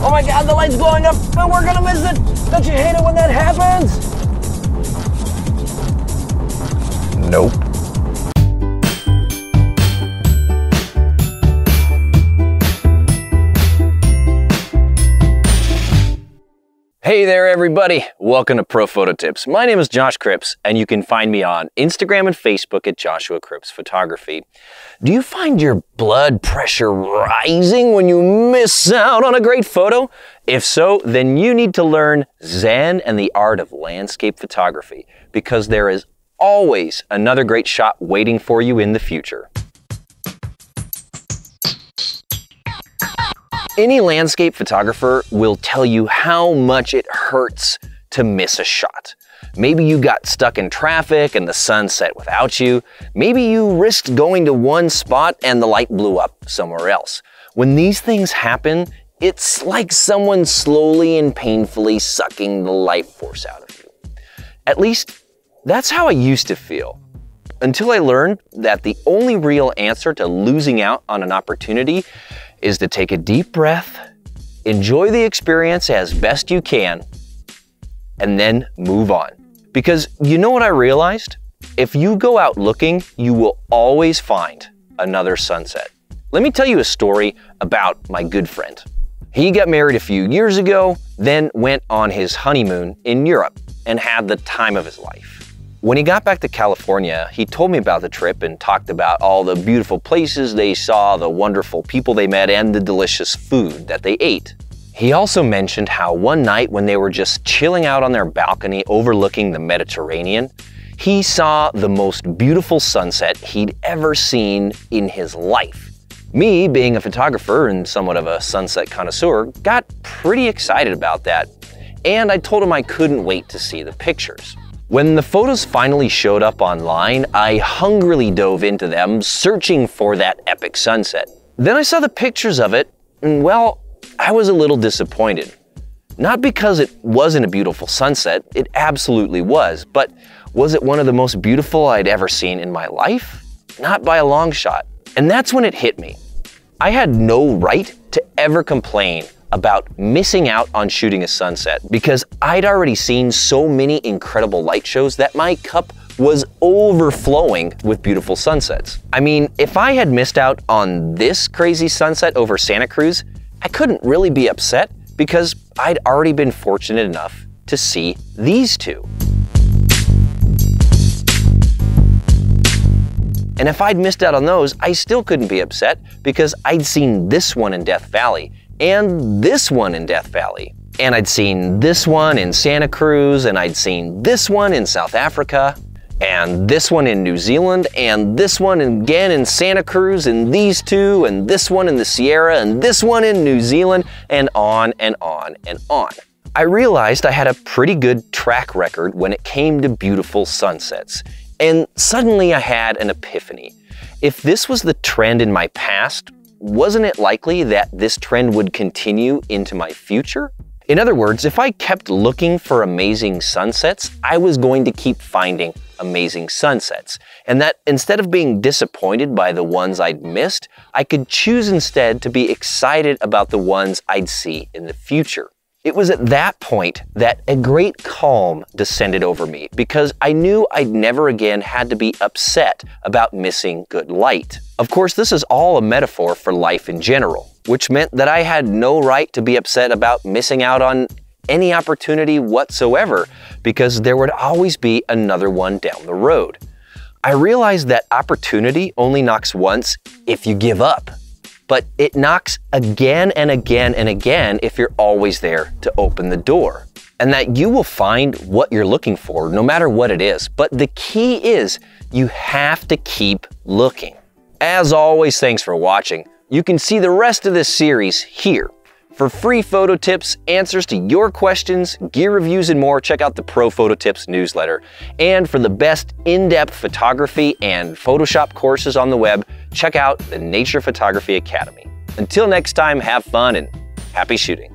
Oh my God, the light's blowing up and we're gonna miss it. Don't you hate it when that happens? Nope. Hey there everybody, welcome to Pro Photo Tips. My name is Josh Cripps and you can find me on Instagram and Facebook at Joshua Cripps Photography. Do you find your blood pressure rising when you miss out on a great photo? If so, then you need to learn Zen and the art of landscape photography because there is always another great shot waiting for you in the future. Any landscape photographer will tell you how much it hurts to miss a shot. Maybe you got stuck in traffic and the sun set without you. Maybe you risked going to one spot and the light blew up somewhere else. When these things happen, it's like someone slowly and painfully sucking the life force out of you. At least, that's how I used to feel. Until I learned that the only real answer to losing out on an opportunity is to take a deep breath, enjoy the experience as best you can, and then move on. Because you know what I realized? If you go out looking, you will always find another sunset. Let me tell you a story about my good friend. He got married a few years ago, then went on his honeymoon in Europe and had the time of his life. When he got back to California, he told me about the trip and talked about all the beautiful places they saw, the wonderful people they met, and the delicious food that they ate. He also mentioned how one night when they were just chilling out on their balcony overlooking the Mediterranean, he saw the most beautiful sunset he'd ever seen in his life. Me, being a photographer and somewhat of a sunset connoisseur, got pretty excited about that, and I told him I couldn't wait to see the pictures. When the photos finally showed up online, I hungrily dove into them, searching for that epic sunset. Then I saw the pictures of it, and well, I was a little disappointed. Not because it wasn't a beautiful sunset, it absolutely was, but was it one of the most beautiful I'd ever seen in my life? Not by a long shot. And that's when it hit me. I had no right to ever complain about missing out on shooting a sunset because I'd already seen so many incredible light shows that my cup was overflowing with beautiful sunsets. I mean, if I had missed out on this crazy sunset over Santa Cruz, I couldn't really be upset because I'd already been fortunate enough to see these two. And if I'd missed out on those, I still couldn't be upset because I'd seen this one in Death Valley and this one in Death Valley. And I'd seen this one in Santa Cruz, and I'd seen this one in South Africa, and this one in New Zealand, and this one again in Santa Cruz, and these two, and this one in the Sierra, and this one in New Zealand, and on and on and on. I realized I had a pretty good track record when it came to beautiful sunsets. And suddenly I had an epiphany. If this was the trend in my past, wasn't it likely that this trend would continue into my future? In other words, if I kept looking for amazing sunsets, I was going to keep finding amazing sunsets. And that instead of being disappointed by the ones I'd missed, I could choose instead to be excited about the ones I'd see in the future. It was at that point that a great calm descended over me because I knew I'd never again had to be upset about missing good light. Of course, this is all a metaphor for life in general, which meant that I had no right to be upset about missing out on any opportunity whatsoever because there would always be another one down the road. I realized that opportunity only knocks once if you give up. But it knocks again and again and again if you're always there to open the door. And that you will find what you're looking for, no matter what it is. But the key is you have to keep looking. As always, thanks for watching. You can see the rest of this series here. For free photo tips, answers to your questions, gear reviews, and more, check out the Pro Photo Tips newsletter. And for the best in-depth photography and Photoshop courses on the web, check out the Nature Photography Academy. Until next time, have fun and happy shooting.